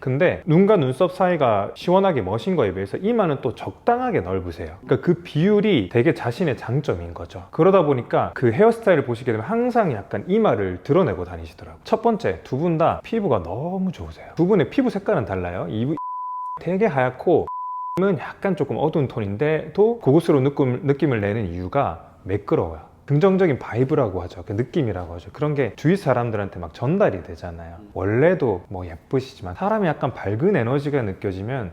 근데 눈과 눈썹 사이가 시원하게 멋인 거에 비해서 이마는 또 적당하게 넓으세요. 그러니까 그 비율이 되게 자신의 장점인 거죠. 그러다 보니까 그 헤어스타일을 보시게 되면 항상 약간 이마를 드러내고 다니시더라고요. 첫 번째, 두 분 다 피부가 너무 좋으세요. 두 분의 피부 색깔은 달라요. 되게 하얗고 은 약간 조금 어두운 톤인데도 고급스러운 느낌을 내는 이유가 매끄러워요. 긍정적인 바이브라고 하죠. 그 느낌이라고 하죠. 그런 게 주위 사람들한테 막 전달이 되잖아요. 원래도 뭐 예쁘시지만 사람이 약간 밝은 에너지가 느껴지면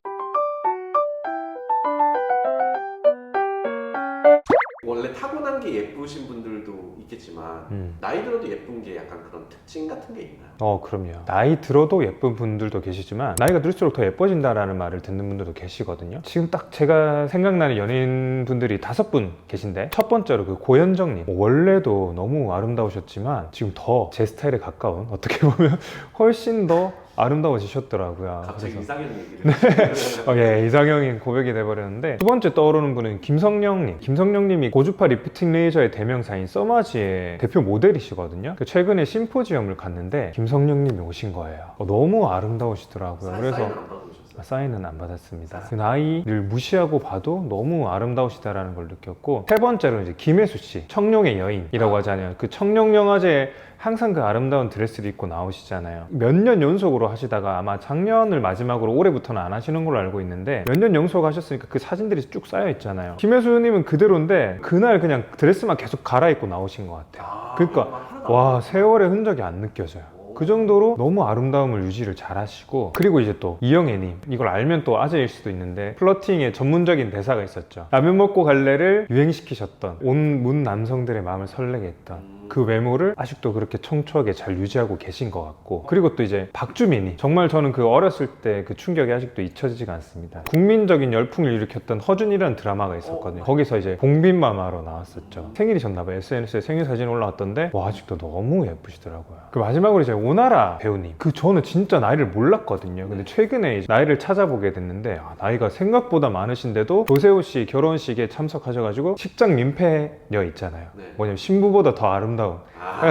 원래 타고난 게 예쁘신 분들도 있겠지만 나이 들어도 예쁜 게 약간 그런 특징 같은 게 있나요? 그럼요. 나이 들어도 예쁜 분들도 계시지만 나이가 들수록 더 예뻐진다라는 말을 듣는 분들도 계시거든요. 지금 딱 제가 생각나는 연예인 분들이 5분 계신데, 첫 번째로 그 고현정님, 원래도 너무 아름다우셨지만 지금 더 제 스타일에 가까운, 어떻게 보면 훨씬 더 아름다워지셨더라고요. 갑자기 그래서 이상형 얘기를 예, 이상형인 고백이 돼버렸는데, 두 번째 떠오르는 분은 김성령님. 김성령님이 고주파 리프팅 레이저의 대명사인 써마지의 대표 모델이시거든요. 최근에 심포지엄을 갔는데 김성령님이 오신 거예요. 너무 아름다우시더라고요. 그래서 사인은 안 받으셨어요? 사인은 안 받았습니다. 그 나이를 무시하고 봐도 너무 아름다우시다라는 걸 느꼈고, 세 번째로 이제 김혜수 씨, 청룡의 여인이라고 하잖아요. 그 청룡 영화제에 항상 그 아름다운 드레스를 입고 나오시잖아요. 몇 년 연속으로 하시다가 아마 작년을 마지막으로 올해부터는 안 하시는 걸로 알고 있는데, 몇 년 연속 하셨으니까 그 사진들이 쭉 쌓여 있잖아요. 김혜수님은 그대로인데 그날 그냥 드레스만 계속 갈아입고 나오신 것 같아요. 그러니까 와, 세월의 흔적이 안 느껴져요. 그 정도로 너무 아름다움을 유지를 잘 하시고, 그리고 이제 또 이영애님, 이걸 알면 또 아재일 수도 있는데 플러팅의 전문적인 대사가 있었죠. 라면 먹고 갈래를 유행시키셨던, 온 문 남성들의 마음을 설레게 했던 그 외모를 아직도 그렇게 청초하게 잘 유지하고 계신 것 같고, 그리고 또 이제 박주민이, 정말 저는 그 어렸을 때 그 충격이 아직도 잊혀지지가 않습니다. 국민적인 열풍을 일으켰던 허준이라는 드라마가 있었거든요. 거기서 이제 봉빈마마로 나왔었죠. 생일이셨나봐요. SNS에 생일 사진 올라왔던데 와, 아직도 너무 예쁘시더라고요. 그 마지막으로 이제 오나라 배우님, 저는 진짜 나이를 몰랐거든요. 근데 최근에 이제 나이를 찾아보게 됐는데, 나이가 생각보다 많으신데도 조세호 씨 결혼식에 참석하셔가지고 식장 민폐녀 있잖아요. 네. 뭐냐면 신부보다 더 아름다운,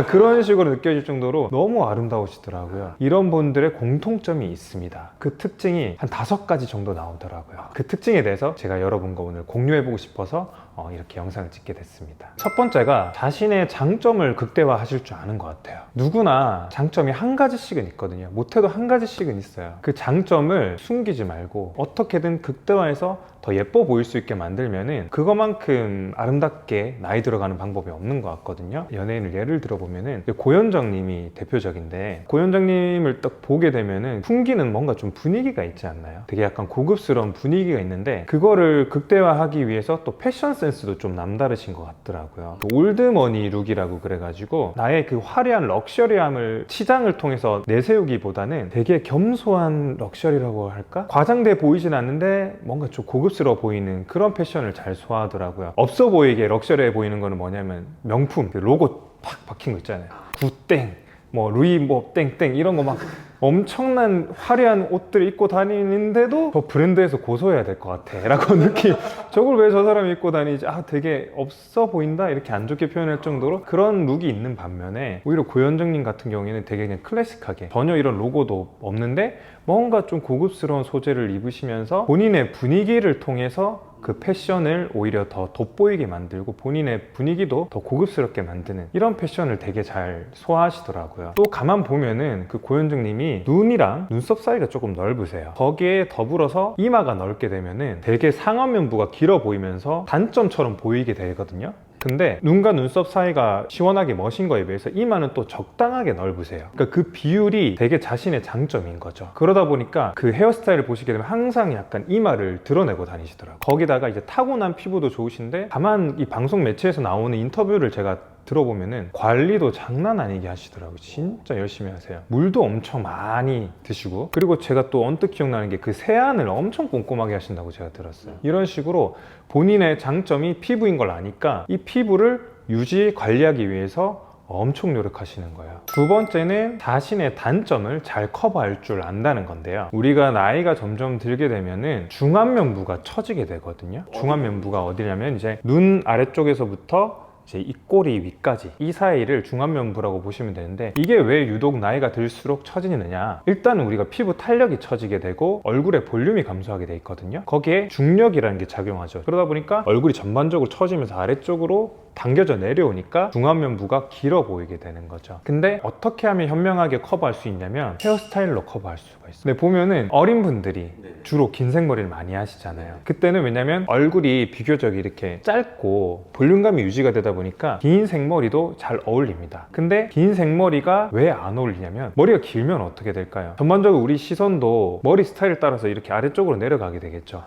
그런 식으로 느껴질 정도로 너무 아름다우시더라고요. 이런 분들의 공통점이 있습니다. 그 특징이 한 5가지 정도 나오더라고요. 그 특징에 대해서 제가 여러분과 오늘 공유해보고 싶어서 이렇게 영상을 찍게 됐습니다. 첫 번째가 자신의 장점을 극대화하실 줄 아는 것 같아요. 누구나 장점이 한 가지씩은 있거든요. 못해도 한 가지씩은 있어요. 그 장점을 숨기지 말고 어떻게든 극대화해서 더 예뻐 보일 수 있게 만들면은 그거만큼 아름답게 나이 들어가는 방법이 없는 것 같거든요. 연예인을 예를 들어보면은 고현정 님이 대표적인데, 고현정 님을 딱 보게 되면은 풍기는 뭔가 좀 분위기가 있지 않나요? 되게 약간 고급스러운 분위기가 있는데, 그거를 극대화하기 위해서 또 패션 센스도 좀 남다르신 것 같더라고요. 그 올드머니 룩이라고 그래가지고 나의 그 화려한 럭셔리함을 시장을 통해서 내세우기보다는 되게 겸손한 럭셔리라고 할까? 과장돼 보이진 않는데 뭔가 좀 고급스러워 보이는 그런 패션을 잘 소화하더라고요. 없어 보이게 럭셔리해 보이는 거는 뭐냐면 명품, 그 로고 팍 박힌 거 있잖아요. 구땡, 뭐 루이 뭐 땡땡 이런 거 막 엄청난 화려한 옷들을 입고 다니는데도 저 브랜드에서 고소해야 될 것 같아 라고 느낌. 저걸 왜 저 사람이 입고 다니지? 되게 없어 보인다, 이렇게 안 좋게 표현할 정도로 그런 룩이 있는 반면에, 오히려 고현정님 같은 경우에는 되게 그냥 클래식하게 전혀 이런 로고도 없는데 뭔가 좀 고급스러운 소재를 입으시면서 본인의 분위기를 통해서 그 패션을 오히려 더 돋보이게 만들고 본인의 분위기도 더 고급스럽게 만드는 이런 패션을 되게 잘 소화하시더라고요. 또 가만 보면은 그 고현정 님이 눈이랑 눈썹 사이가 조금 넓으세요. 거기에 더불어서 이마가 넓게 되면은 되게 상안면부가 길어 보이면서 단점처럼 보이게 되거든요. 근데 눈과 눈썹 사이가 시원하게 멋인 거에 비해서 이마는 또 적당하게 넓으세요. 그러니까 그 비율이 되게 자신의 장점인 거죠. 그러다 보니까 그 헤어스타일을 보시게 되면 항상 약간 이마를 드러내고 다니시더라고요. 거기다가 이제 타고난 피부도 좋으신데, 다만 이 방송 매체에서 나오는 인터뷰를 제가 들어보면은 관리도 장난 아니게 하시더라고요. 진짜 열심히 하세요. 물도 엄청 많이 드시고, 그리고 제가 또 언뜻 기억나는 게 그 세안을 엄청 꼼꼼하게 하신다고 제가 들었어요. 이런 식으로 본인의 장점이 피부인 걸 아니까 이 피부를 유지 관리하기 위해서 엄청 노력하시는 거예요. 두 번째는 자신의 단점을 잘 커버할 줄 안다는 건데요. 우리가 나이가 점점 들게 되면은 중안면부가 처지게 되거든요. 중안면부가 어디냐면 이제 눈 아래쪽에서부터 이제 입꼬리 위까지 이 사이를 중안면부라고 보시면 되는데, 이게 왜 유독 나이가 들수록 처지느냐, 일단 우리가 피부 탄력이 처지게 되고 얼굴의 볼륨이 감소하게 돼 있거든요. 거기에 중력이라는 게 작용하죠. 그러다 보니까 얼굴이 전반적으로 처지면서 아래쪽으로 당겨져 내려오니까 중안면부가 길어 보이게 되는 거죠. 근데 어떻게 하면 현명하게 커버할 수 있냐면 헤어스타일로 커버할 수가 있어요. 근데 보면은 어린 분들이 네. 주로 긴 생머리를 많이 하시잖아요. 그때는 왜냐면 얼굴이 비교적 이렇게 짧고 볼륨감이 유지가 되다 보니까 긴 생머리도 잘 어울립니다. 근데 긴 생머리가 왜 안 어울리냐면, 머리가 길면 어떻게 될까요? 전반적으로 우리 시선도 머리 스타일에 따라서 이렇게 아래쪽으로 내려가게 되겠죠.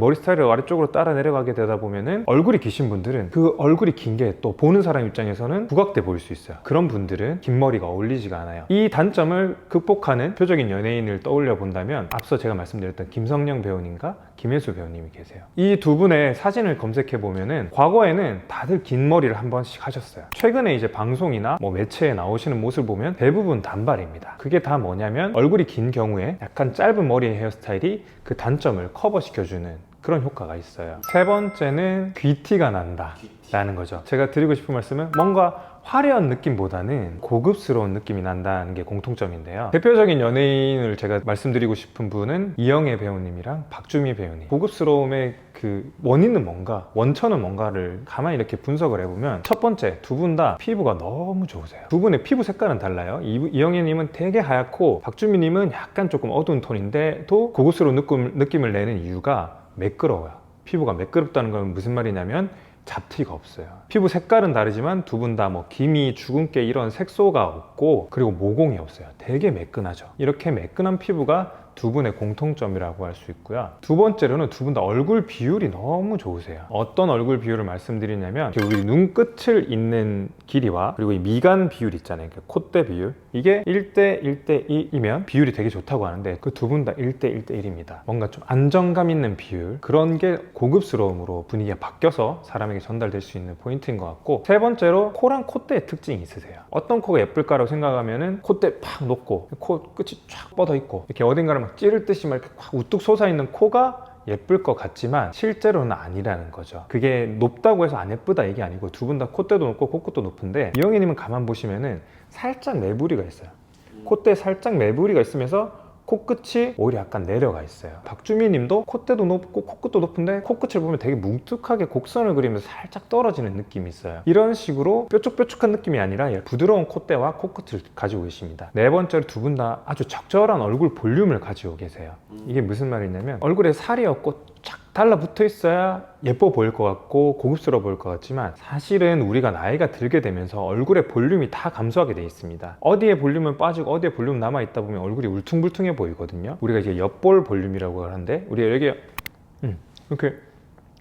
머리 스타일을 아래쪽으로 따라 내려가게 되다 보면은 얼굴이 기신 분들은 그 얼굴이 긴 게 또 보는 사람 입장에서는 부각돼 보일 수 있어요. 그런 분들은 긴 머리가 어울리지가 않아요. 이 단점을 극복하는 표적인 연예인을 떠올려 본다면 앞서 제가 말씀드렸던 김성령 배우님과 김혜수 배우님이 계세요. 이 두 분의 사진을 검색해 보면은 과거에는 다들 긴 머리를 한 번씩 하셨어요. 최근에 이제 방송이나 뭐 매체에 나오시는 모습을 보면 대부분 단발입니다. 그게 다 뭐냐면 얼굴이 긴 경우에 약간 짧은 머리의 헤어스타일이 그 단점을 커버시켜주는 그런 효과가 있어요. 세 번째는 귀티가 난다 라는 거죠. 제가 드리고 싶은 말씀은 뭔가 화려한 느낌보다는 고급스러운 느낌이 난다는 게 공통점인데요. 대표적인 연예인을 제가 말씀드리고 싶은 분은 이영애 배우님이랑 박주미 배우님. 고급스러움의 그 원인은 뭔가, 원천은 뭔가를 가만히 이렇게 분석을 해보면, 첫 번째, 두 분 다 피부가 너무 좋으세요. 두 분의 피부 색깔은 달라요. 이영애님은 되게 하얗고 박주미님은 약간 조금 어두운 톤인데도 고급스러운 느낌을 내는 이유가 매끄러워요. 피부가 매끄럽다는 건 무슨 말이냐면 잡티가 없어요. 피부 색깔은 다르지만 두 분 다 뭐 기미, 주근깨 이런 색소가 없고, 그리고 모공이 없어요. 되게 매끈하죠. 이렇게 매끈한 피부가 두 분의 공통점이라고 할 수 있고요. 두 번째로는 두 분 다 얼굴 비율이 너무 좋으세요. 어떤 얼굴 비율을 말씀드리냐면, 우리 눈끝을 잇는 길이와 그리고 이 미간 비율 있잖아요. 콧대 비율, 이게 1대 1대 2이면 비율이 되게 좋다고 하는데, 그 두 분 다 1대 1대 1입니다. 뭔가 좀 안정감 있는 비율, 그런 게 고급스러움으로 분위기가 바뀌어서 사람에게 전달될 수 있는 포인트인 것 같고, 세 번째로 코랑 콧대의 특징이 있으세요. 어떤 코가 예쁠까라고 생각하면은 콧대 팍 높고 코 끝이 쫙 뻗어 있고 이렇게 어딘가를 막 찌를 듯이 막 이렇게 확 우뚝 솟아있는 코가 예쁠 것 같지만 실제로는 아니라는 거죠. 그게 높다고 해서 안 예쁘다 얘기 아니고, 두 분 다 콧대도 높고 코끝도 높은데, 이영애님은 가만 보시면은 살짝 매부리가 있어요. 콧대에 살짝 매부리가 있으면서 코끝이 오히려 약간 내려가 있어요. 박주미 님도 콧대도 높고 코끝도 높은데 코끝을 보면 되게 뭉툭하게 곡선을 그리면서 살짝 떨어지는 느낌이 있어요. 이런 식으로 뾰족뾰족한 느낌이 아니라 부드러운 콧대와 코끝을 가지고 계십니다. 네 번째로 두 분 다 아주 적절한 얼굴 볼륨을 가지고 계세요. 이게 무슨 말이냐면, 얼굴에 살이 없고 쫙 달라붙어 있어야 예뻐 보일 것 같고 고급스러워 보일 것 같지만, 사실은 우리가 나이가 들게 되면서 얼굴의 볼륨이 다 감소하게 돼 있습니다. 어디에 볼륨은 빠지고 어디에 볼륨 남아 있다 보면 얼굴이 울퉁불퉁해 보이거든요. 우리가 이제 옆볼 볼륨이라고 하는데, 우리가 여기 이렇게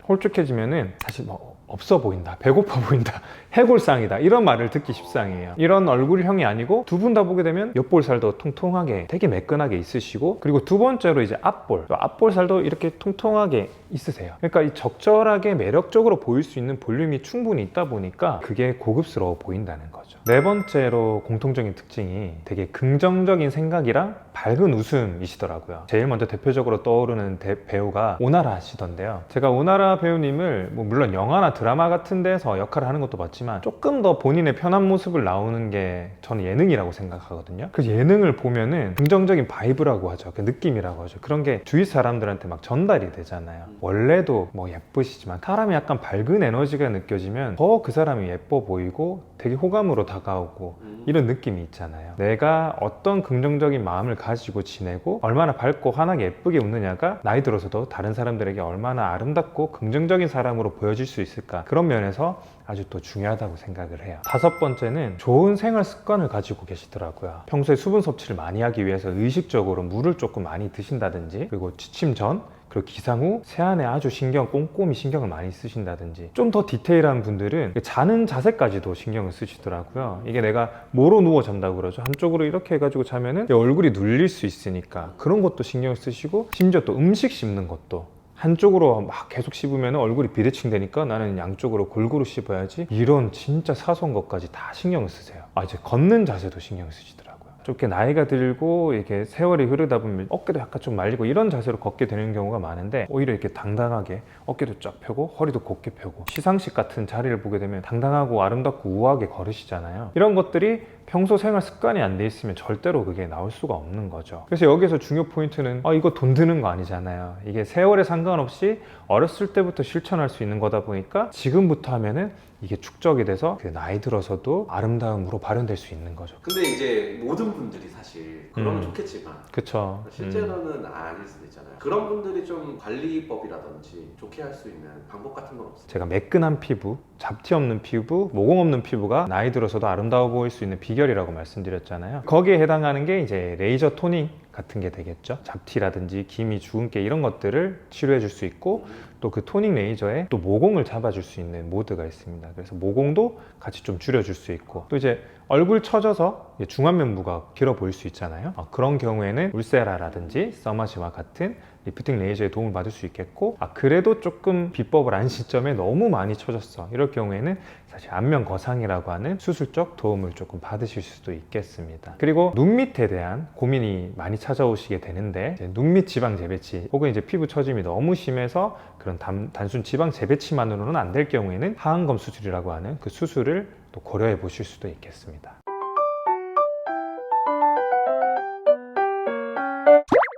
홀쭉해지면은 사실 뭐 없어 보인다, 배고파 보인다, 해골상이다, 이런 말을 듣기 십상이에요. 이런 얼굴형이 아니고, 두 분 다 보게 되면 옆볼살도 통통하게 되게 매끈하게 있으시고, 그리고 두 번째로 이제 앞볼살도 이렇게 통통하게 있으세요. 그러니까 이 적절하게 매력적으로 보일 수 있는 볼륨이 충분히 있다 보니까 그게 고급스러워 보인다는 거죠. 네 번째로 공통적인 특징이 되게 긍정적인 생각이랑 밝은 웃음이시더라고요. 제일 먼저 대표적으로 떠오르는 배우가 오나라 씨던데요. 제가 오나라 배우님을 뭐 물론 영화나 드라마 같은 데서 역할을 하는 것도 봤지만, 조금 더 본인의 편한 모습을 나오는 게 저는 예능이라고 생각하거든요. 그 예능을 보면은 긍정적인 바이브라고 하죠. 그 느낌이라고 하죠. 그런 게 주위 사람들한테 막 전달이 되잖아요. 원래도 뭐 예쁘시지만 사람이 약간 밝은 에너지가 느껴지면 더 그 사람이 예뻐 보이고 되게 호감으로 다가오고 이런 느낌이 있잖아요. 내가 어떤 긍정적인 마음을 가지고 지내고 얼마나 밝고 환하게 예쁘게 웃느냐가 나이 들어서도 다른 사람들에게 얼마나 아름답고 긍정적인 사람으로 보여질 수 있을까, 그런 면에서 아주 또 중요하다고 생각을 해요. 다섯 번째는 좋은 생활 습관을 가지고 계시더라고요. 평소에 수분 섭취를 많이 하기 위해서 의식적으로 물을 조금 많이 드신다든지, 그리고 취침 전 그리고 기상 후 세안에 아주 꼼꼼히 신경을 많이 쓰신다든지, 좀 더 디테일한 분들은 자는 자세까지도 신경을 쓰시더라고요. 이게 내가 뭐로 누워 잔다고 그러죠. 한쪽으로 이렇게 해가지고 자면은 얼굴이 눌릴 수 있으니까 그런 것도 신경을 쓰시고, 심지어 또 음식 씹는 것도 한쪽으로 막 계속 씹으면 얼굴이 비대칭 되니까 나는 양쪽으로 골고루 씹어야지, 이런 진짜 사소한 것까지 다 신경을 쓰세요. 이제 걷는 자세도 신경을 쓰시더라고요. 좀 이렇게 나이가 들고 이렇게 세월이 흐르다 보면 어깨도 약간 좀 말리고 이런 자세로 걷게 되는 경우가 많은데, 오히려 이렇게 당당하게 어깨도 쫙 펴고 허리도 곧게 펴고 시상식 같은 자리를 보게 되면 당당하고 아름답고 우아하게 걸으시잖아요. 이런 것들이 평소 생활 습관이 안 돼 있으면 절대로 그게 나올 수가 없는 거죠. 그래서 여기서 중요 포인트는 이거 돈 드는 거 아니잖아요. 이게 세월에 상관없이 어렸을 때부터 실천할 수 있는 거다 보니까 지금부터 하면은 이게 축적이 돼서 그 나이 들어서도 아름다움으로 발현될 수 있는 거죠. 근데 이제 모든 분들이 사실 그러면 좋겠지만 그쵸. 실제로는 아닐 수도 있잖아요. 그런 분들이 좀 관리법이라든지 좋게 할 수 있는 방법 같은 건 없어요? 제가 매끈한 피부, 잡티 없는 피부, 모공 없는 피부가 나이 들어서도 아름다워 보일 수 있는 비결이라고 말씀드렸잖아요. 거기에 해당하는 게 이제 레이저 토닝 같은 게 되겠죠. 잡티라든지 기미, 주근깨 이런 것들을 치료해 줄 수 있고, 또 그 토닝 레이저에 또 모공을 잡아줄 수 있는 모드가 있습니다. 그래서 모공도 같이 좀 줄여줄 수 있고, 또 이제 얼굴 처져서 중안면부가 길어 보일 수 있잖아요. 그런 경우에는 울세라라든지 서마지와 같은 리프팅 레이저의 도움을 받을 수 있겠고, 그래도 조금 비법을 안 시점에 너무 많이 처졌어, 이럴 경우에는 사실 안면 거상이라고 하는 수술적 도움을 조금 받으실 수도 있겠습니다. 그리고 눈 밑에 대한 고민이 많이 찾아오시게 되는데, 이제 눈 밑 지방 재배치 혹은 이제 피부 처짐이 너무 심해서 그런 단순 지방 재배치만으로는 안 될 경우에는 하안검 수술이라고 하는 그 수술을 또 고려해 보실 수도 있겠습니다.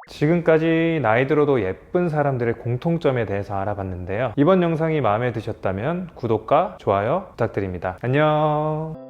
지금까지 나이 들어도 예쁜 사람들의 공통점에 대해서 알아봤는데요. 이번 영상이 마음에 드셨다면 구독과 좋아요 부탁드립니다. 안녕.